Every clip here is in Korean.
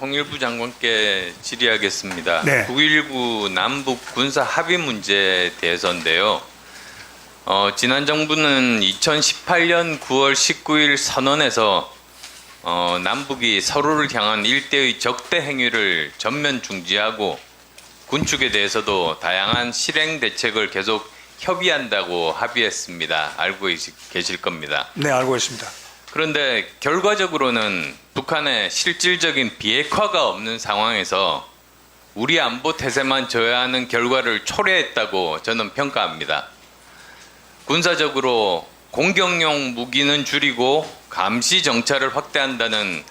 통일부 장관께 질의하겠습니다. 네. 9.19 남북 군사 합의 문제에 대해서인데요. 지난 정부는 2018년 9월 19일 선언에서 남북이 서로를 향한 일대의 적대 행위를 전면 중지하고 군축에 대해서도 다양한 실행 대책을 계속 협의한다고 합의했습니다. 알고 계실 겁니다. 네, 알고 있습니다. 그런데 결과적으로는 북한의 실질적인 비핵화가 없는 상황에서 우리 안보 태세만 져야 하는 결과를 초래했다고 저는 평가합니다. 군사적으로 공격용 무기는 줄이고 감시 정찰을 확대한다는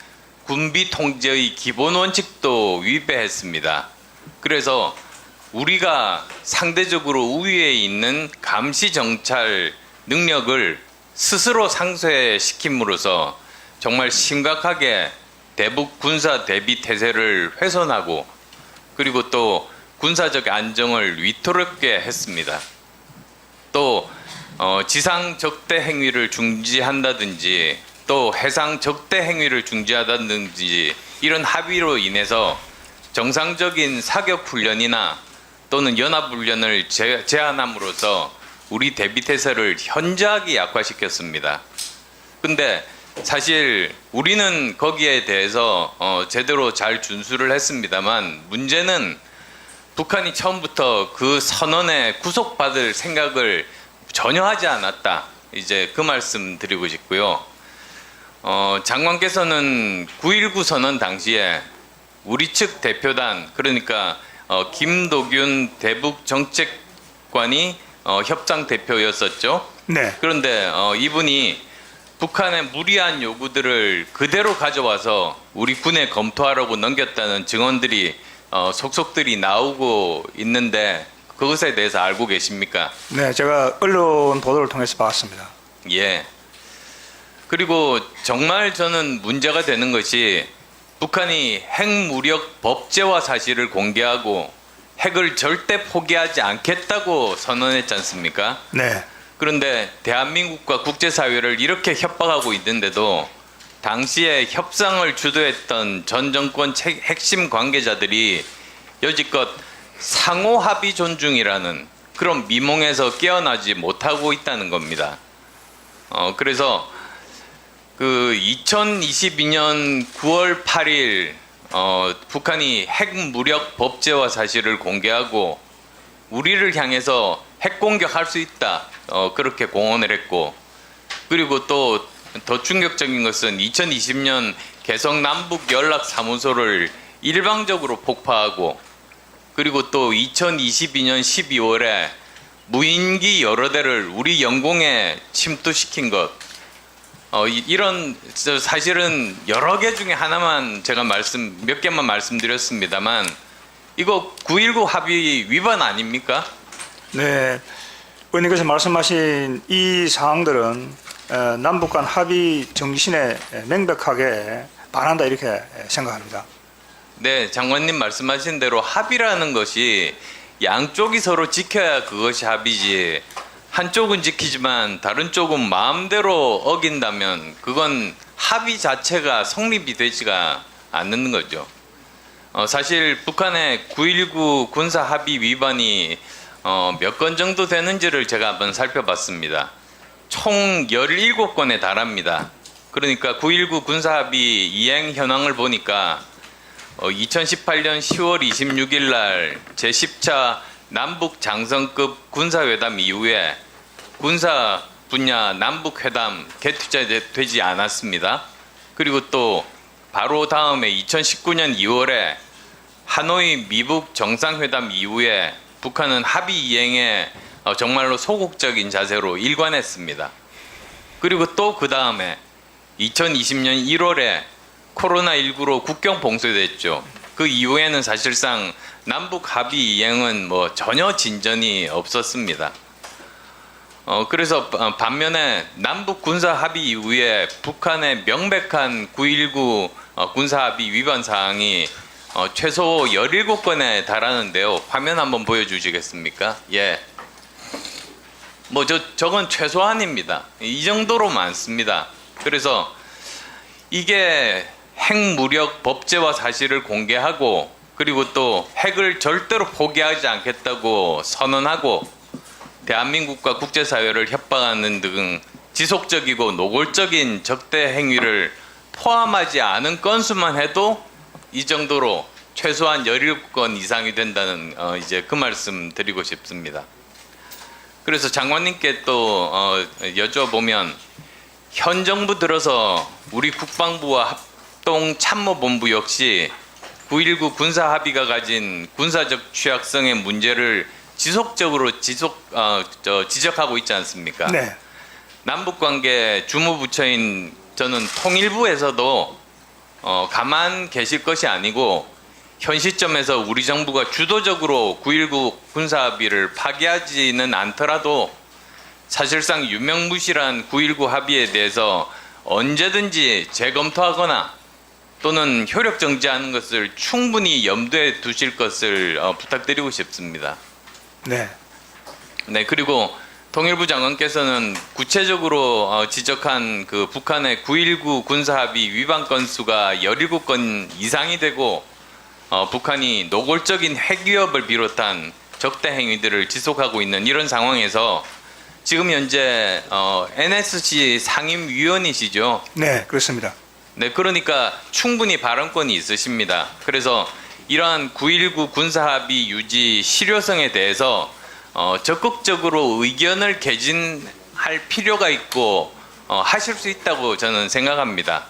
군비 통제의 기본 원칙도 위배했습니다. 그래서 우리가 상대적으로 우위에 있는 감시 정찰 능력을 스스로 상쇄시킴으로써 정말 심각하게 대북 군사 대비 태세를 훼손하고 그리고 또 군사적 안정을 위태롭게 했습니다. 또 지상 적대 행위를 중지한다든지 또 해상 적대 행위를 중지한다든지 이런 합의로 인해서 정상적인 사격 훈련이나 또는 연합 훈련을 제한함으로써 우리 대비 태세를 현저하게 약화시켰습니다. 근데 사실 우리는 거기에 대해서 제대로 잘 준수를 했습니다만 문제는 북한이 처음부터 그 선언에 구속받을 생각을 전혀 하지 않았다. 이제 그 말씀 드리고 싶고요. 장관께서는 9.19 선언 당시에 우리 측 대표단 그러니까 김도균 대북 정책관이 협상 대표였었죠. 네. 그런데 이분이 북한의 무리한 요구들을 그대로 가져와서 우리 군에 검토하라고 넘겼다는 증언들이 속속들이 나오고 있는데 그것에 대해서 알고 계십니까? 네, 제가 언론 보도를 통해서 봤습니다. 예. 그리고 정말 저는 문제가 되는 것이 북한이 핵무력 법제화 사실을 공개하고 핵을 절대 포기하지 않겠다고 선언했지 않습니까? 네. 그런데 대한민국과 국제사회를 이렇게 협박하고 있는데도 당시에 협상을 주도했던 전 정권 핵심 관계자들이 여지껏 상호 합의 존중이라는 그런 미몽에서 깨어나지 못하고 있다는 겁니다. 그래서 그 2022년 9월 8일 북한이 핵무력 법제화 사실을 공개하고 우리를 향해서 핵공격할 수 있다 그렇게 공언을 했고 그리고 또 더 충격적인 것은 2020년 개성 남북 연락 사무소를 일방적으로 폭파하고 그리고 또 2022년 12월에 무인기 여러 대를 우리 영공에 침투시킨 것 이런 사실은 여러 개 중에 하나만 제가 몇 개만 말씀드렸습니다만 이거 9.19 합의 위반 아닙니까? 네. 의원님께서 말씀하신 이 사항들은 남북 간 합의 정신에 명백하게 반한다 이렇게 생각합니다. 네, 장관님 말씀하신 대로 합의라는 것이 양쪽이 서로 지켜야 그것이 합의지 한쪽은 지키지만 다른 쪽은 마음대로 어긴다면 그건 합의 자체가 성립이 되지가 않는 거죠. 사실 북한의 9.19 군사 합의 위반이 몇 건 정도 되는지를 제가 한번 살펴봤습니다. 총 17건에 달합니다. 그러니까 9.19 군사 합의 이행 현황을 보니까 2018년 10월 26일 날 제10차 남북 장성급 군사회담 이후에 군사 분야 남북회담 개최되지 않았습니다. 그리고 또 바로 다음에 2019년 2월에 하노이 미북 정상회담 이후에 북한은 합의 이행에 정말로 소극적인 자세로 일관했습니다. 그리고 또 그 다음에 2020년 1월에 코로나19로 국경 봉쇄됐죠. 그 이후에는 사실상 남북 합의 이행은 전혀 진전이 없었습니다. 그래서 반면에 남북 군사 합의 이후에 북한의 명백한 9.19 군사 합의 위반 사항이 최소 17건에 달하는데요. 화면 한번 보여주시겠습니까? 예. 저건 최소한입니다. 이 정도로 많습니다. 그래서 이게 핵무력 법제화 사실을 공개하고 그리고 또 핵을 절대로 포기하지 않겠다고 선언하고 대한민국과 국제사회를 협박하는 등 지속적이고 노골적인 적대 행위를 포함하지 않은 건수만 해도 이 정도로 최소한 17건 이상이 된다는 이제 그 말씀 드리고 싶습니다. 그래서 장관님께 또 여쭤보면 현 정부 들어서 우리 국방부와 합동참모본부 역시 9.19 군사 합의가 가진 군사적 취약성의 문제를 지속적으로 지적하고 있지 않습니까? 네. 남북관계 주무부처인 저는 통일부에서도 가만 계실 것이 아니고 현 시점에서 우리 정부가 주도적으로 9.19 군사합의를 파기하지는 않더라도 사실상 유명무실한 9.19 합의에 대해서 언제든지 재검토하거나 또는 효력 정지하는 것을 충분히 염두에 두실 것을 부탁드리고 싶습니다. 네. 네, 그리고 통일부 장관께서는 구체적으로 지적한 그 북한의 9.19 군사합의 위반 건수가 17건 이상이 되고 북한이 노골적인 핵 위협을 비롯한 적대 행위들을 지속하고 있는 이런 상황에서 지금 현재 NSC 상임위원이시죠? 네, 그렇습니다. 네, 그러니까 충분히 발언권이 있으십니다. 그래서 이러한 9.19 군사합의 유지 실효성에 대해서 적극적으로 의견을 개진할 필요가 있고 하실 수 있다고 저는 생각합니다.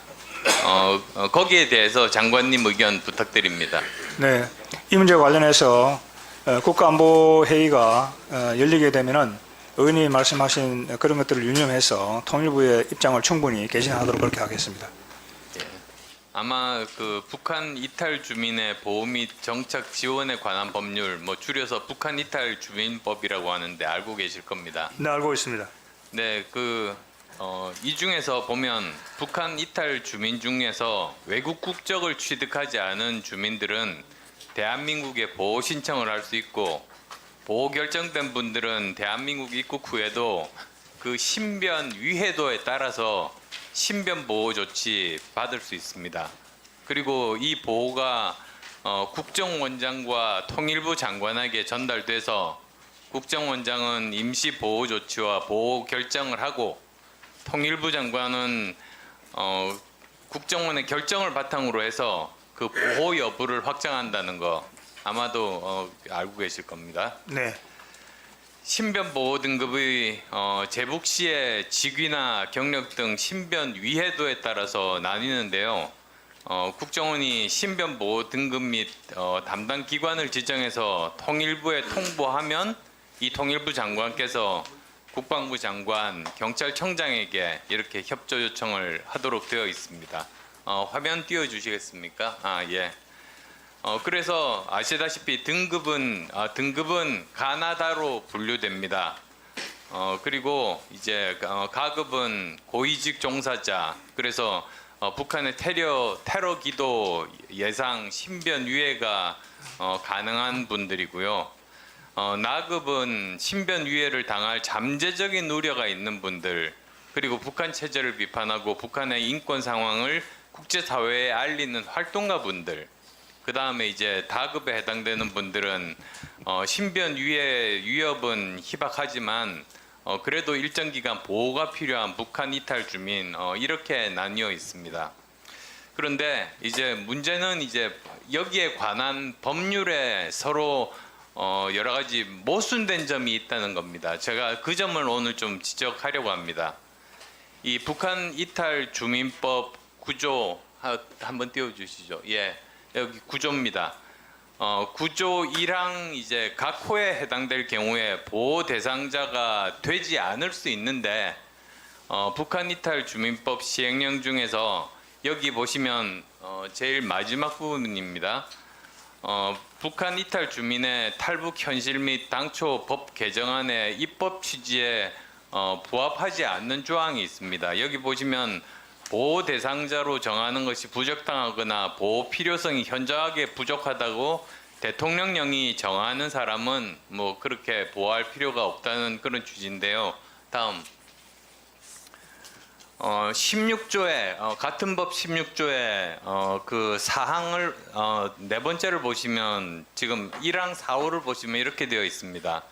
거기에 대해서 장관님 의견 부탁드립니다. 네, 이 문제와 관련해서 국가안보회의가 열리게 되면은 의원이 말씀하신 그런 것들을 유념해서 통일부의 입장을 충분히 개진하도록 그렇게 하겠습니다. 아마 그 북한 이탈 주민의 보호 및 정착 지원에 관한 법률, 뭐 줄여서 북한 이탈 주민법이라고 하는데 알고 계실 겁니다. 네, 알고 있습니다. 네, 이 중에서 보면 북한 이탈 주민 중에서 외국 국적을 취득하지 않은 주민들은 대한민국에 보호 신청을 할 수 있고 보호 결정된 분들은 대한민국 입국 후에도 그 신변 위해도에 따라서 신변 보호 조치 받을 수 있습니다. 그리고 이 보호가 국정원장과 통일부 장관에게 전달돼서 국정원장은 임시 보호 조치와 보호 결정을 하고 통일부 장관은 국정원의 결정을 바탕으로 해서 그 보호 여부를 확정한다는 거 아마도 알고 계실 겁니다. 네. 신변 보호 등급의 제복 시의 직위나 경력 등 신변 위해도에 따라서 나뉘는데요. 국정원이 신변 보호 등급 및 담당 기관을 지정해서 통일부에 통보하면 이 통일부 장관께서 국방부 장관, 경찰청장에게 이렇게 협조 요청을 하도록 되어 있습니다. 화면 띄워주시겠습니까? 예. 그래서 아시다시피 등급은 가나다로 분류됩니다. 그리고 이제 가급은 고위직 종사자. 그래서 북한의 테러 기도 예상 신변 위해가 가능한 분들이고요. 나급은 신변 위해를 당할 잠재적인 우려가 있는 분들, 그리고 북한 체제를 비판하고 북한의 인권 상황을 국제사회에 알리는 활동가 분들, 그 다음에 이제 다급에 해당되는 분들은 신변 위해 위협은 희박하지만 그래도 일정 기간 보호가 필요한 북한 이탈 주민 이렇게 나뉘어 있습니다. 그런데 이제 문제는 이제 여기에 관한 법률에 서로 여러 가지 모순된 점이 있다는 겁니다. 제가 그 점을 오늘 좀 지적하려고 합니다. 이 북한 이탈 주민법 구조 한번 띄워주시죠. 예, 여기 구조입니다. 구조 1항 이제 각 호에 해당될 경우에 보호 대상자가 되지 않을 수 있는데 북한 이탈 주민법 시행령 중에서 여기 보시면 제일 마지막 부분입니다. 북한 이탈 주민의 탈북 현실 및 당초 법 개정안의 입법 취지에 부합하지 않는 조항이 있습니다. 여기 보시면 보호 대상자로 정하는 것이 부적당하거나 보호 필요성이 현저하게 부족하다고 대통령령이 정하는 사람은 뭐 그렇게 보호할 필요가 없다는 그런 취지인데요. 다음 16조에 같은 법 16조에 그 사항을 네 번째를 보시면 지금 1항 4호를 보시면 이렇게 되어 있습니다.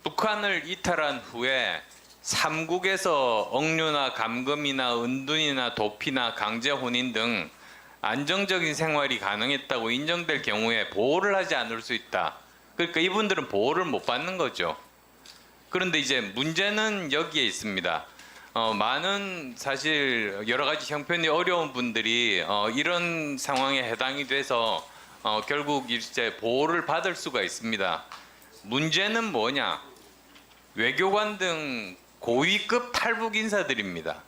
북한을 이탈한 후에 삼국에서 억류나 감금이나 은둔이나 도피나 강제 혼인 등 안정적인 생활이 가능했다고 인정될 경우에 보호를 하지 않을 수 있다. 그러니까 이분들은 보호를 못 받는 거죠. 그런데 이제 문제는 여기에 있습니다. 많은 사실 여러 가지 형편이 어려운 분들이 이런 상황에 해당이 돼서 결국 이제 보호를 받을 수가 있습니다. 문제는 뭐냐? 외교관 등 고위급 탈북 인사들입니다.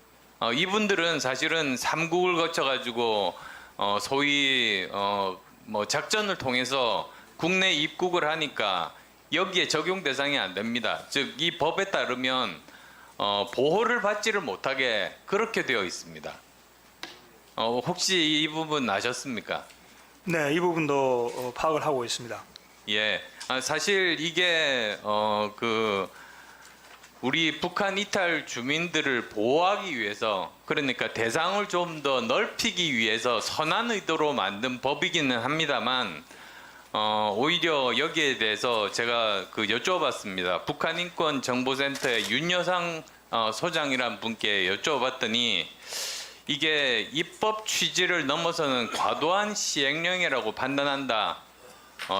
이분들은 사실은 삼국을 거쳐가지고 소위 뭐 작전을 통해서 국내 입국을 하니까 여기에 적용 대상이 안 됩니다. 즉 이 법에 따르면 보호를 받지를 못하게 그렇게 되어 있습니다. 혹시 이 부분 아셨습니까? 네, 이 부분도 파악을 하고 있습니다. 예, 사실 이게 그 우리 북한 이탈 주민들을 보호하기 위해서, 그러니까 대상을 좀 더 넓히기 위해서 선한 의도로 만든 법이기는 합니다만 오히려 여기에 대해서 제가 그 여쭤봤습니다. 북한인권정보센터의 윤여상 소장이란 분께 여쭤봤더니 이게 입법 취지를 넘어서는 과도한 시행령이라고 판단한다.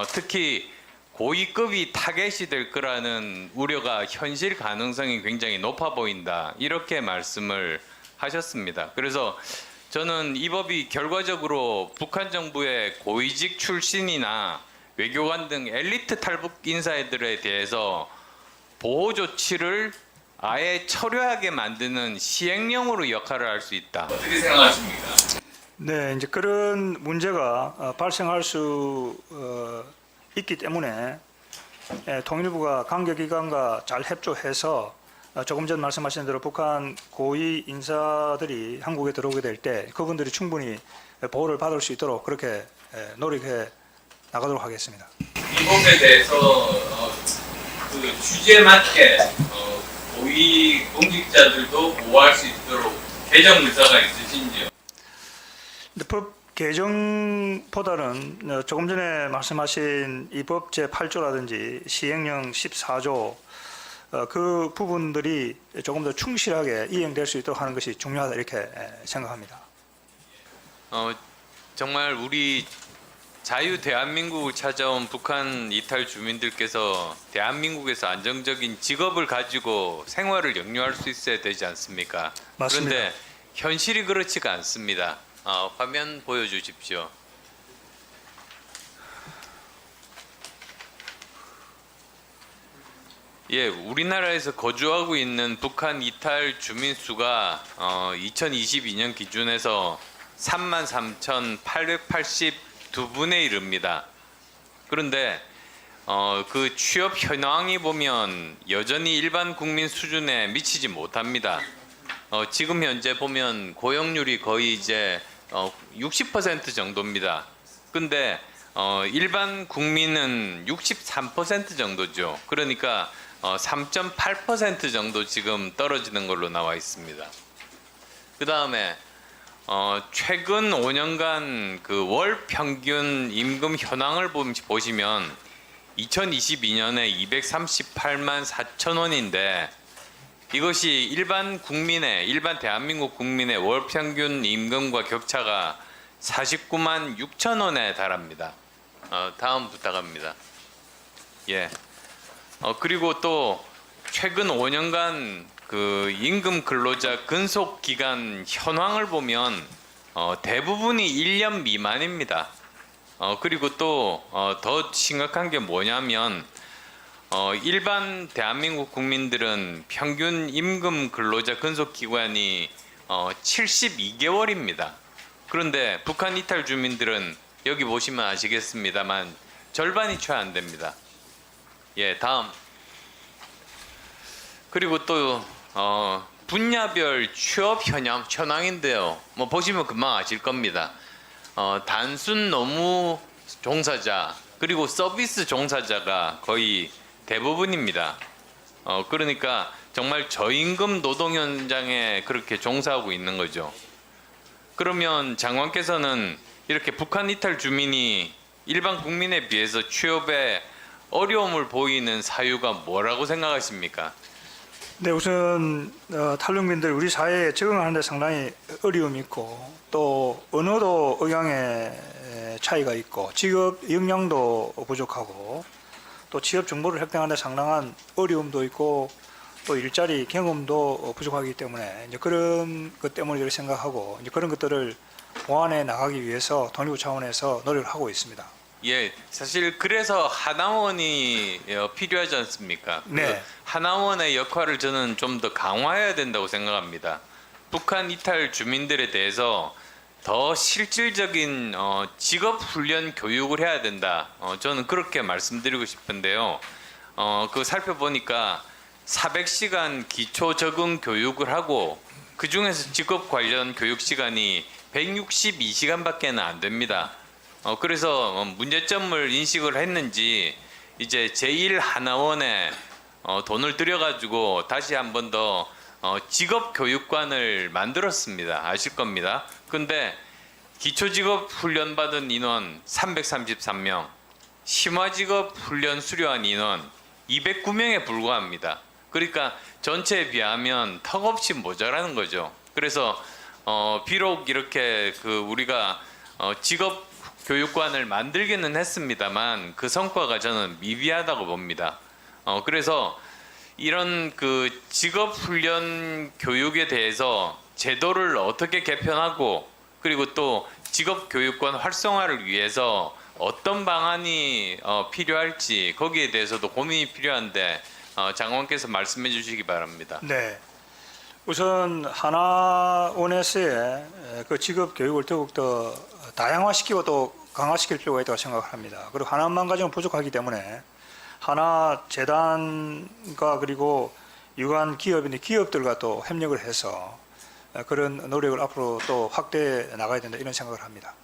특히 고위급이 타겟이 될 거라는 우려가 현실 가능성이 굉장히 높아 보인다. 이렇게 말씀을 하셨습니다. 그래서 저는 이 법이 결과적으로 북한 정부의 고위직 출신이나 외교관 등 엘리트 탈북 인사들에 대해서 보호 조치를 아예 철회하게 만드는 시행령으로 역할을 할 수 있다. 어떻게 생각하십니까? 네, 이제 그런 문제가 발생할 수 있기 때문에 통일부가 관계기관과 잘 협조해서 조금 전 말씀하신 대로 북한 고위 인사들이 한국에 들어오게 될 때 그분들이 충분히 보호를 받을 수 있도록 그렇게 노력해 나가도록 하겠습니다. 이 법에 대해서 그 취지에 맞게 고위 공직자들도 보호할 수 있도록 개정 의사가 있으신지요? 법 개정보다는 조금 전에 말씀하신 이 법 제8조라든지 시행령 14조 그 부분들이 조금 더 충실하게 이행될 수 있도록 하는 것이 중요하다 이렇게 생각합니다. 정말 우리 자유 대한민국을 찾아온 북한 이탈 주민들께서 대한민국에서 안정적인 직업을 가지고 생활을 영유할 수 있어야 되지 않습니까? 맞습니다. 그런데 현실이 그렇지가 않습니다. 화면 보여주십시오. 예, 우리나라에서 거주하고 있는 북한 이탈 주민 수가 2022년 기준에서 33,882분에 이릅니다. 그런데 그 취업 현황이 보면 여전히 일반 국민 수준에 미치지 못합니다. 지금 현재 보면 고용률이 거의 이제 60% 정도입니다. 근데 일반 국민은 63% 정도죠. 그러니까 3.8% 정도 지금 떨어지는 걸로 나와 있습니다. 그 다음에 최근 5년간 그 월 평균 임금 현황을 보시면 2022년에 238만 4천 원인데 이것이 일반 대한민국 국민의 월 평균 임금과 격차가 49만 6천 원에 달합니다. 다음 부탁합니다. 예. 그리고 또 최근 5년간 그 임금 근로자 근속 기간 현황을 보면 대부분이 1년 미만입니다. 그리고 또 더 심각한 게 뭐냐면 일반 대한민국 국민들은 평균 임금 근로자 근속 기간이 72개월입니다. 그런데 북한 이탈 주민들은 여기 보시면 아시겠습니다만 절반이 채 안 됩니다. 예, 다음. 그리고 또 분야별 취업 현황인데요. 뭐 보시면 금방 아실 겁니다. 단순 노무 종사자 그리고 서비스 종사자가 거의 대부분입니다. 그러니까 정말 저임금 노동 현장에 그렇게 종사하고 있는 거죠. 그러면 장관께서는 이렇게 북한 이탈 주민이 일반 국민에 비해서 취업에 어려움을 보이는 사유가 뭐라고 생각하십니까? 네, 우선 탈북민들 우리 사회에 적응하는 데 상당히 어려움이 있고 또 언어도 억양의 차이가 있고 직업 역량도 부족하고 또 취업 정보를 획득하는 데 상당한 어려움도 있고 또 일자리 경험도 부족하기 때문에 이제 그런 것 때문에 이렇게 생각하고 이제 그런 것들을 보완해 나가기 위해서 통일부 차원에서 노력을 하고 있습니다. 예, 사실 그래서 하나원이 필요하지 않습니까? 네. 그 하나원의 역할을 저는 좀 더 강화해야 된다고 생각합니다. 북한 이탈 주민들에 대해서 더 실질적인 직업 훈련 교육을 해야 된다. 저는 그렇게 말씀드리고 싶은데요. 그 살펴보니까 400시간 기초 적응 교육을 하고 그 중에서 직업 관련 교육 시간이 162시간밖에는 안 됩니다. 그래서 문제점을 인식을 했는지 이제 제1하나원에 돈을 들여가지고 다시 한 번 더 직업교육관을 만들었습니다. 아실 겁니다. 근데 기초직업 훈련 받은 인원 333명, 심화직업 훈련 수료한 인원 209명에 불과합니다. 그러니까 전체에 비하면 턱없이 모자라는 거죠. 그래서 비록 이렇게 우리가 직업 교육관을 만들기는 했습니다만 그 성과가 저는 미비하다고 봅니다. 그래서 이런 직업 훈련 교육에 대해서 제도를 어떻게 개편하고 그리고 또 직업 교육관 활성화를 위해서 어떤 방안이 필요할지 거기에 대해서도 고민이 필요한데 장관께서 말씀해 주시기 바랍니다. 네. 우선 하나원에서의 그 직업 교육을 더욱더 다양화시키고 또 강화시킬 필요가 있다고 생각합니다. 그리고 하나만 가지면 부족하기 때문에 하나 재단과 그리고 유관 기업들과 또 협력을 해서 그런 노력을 앞으로 또 확대해 나가야 된다 이런 생각을 합니다.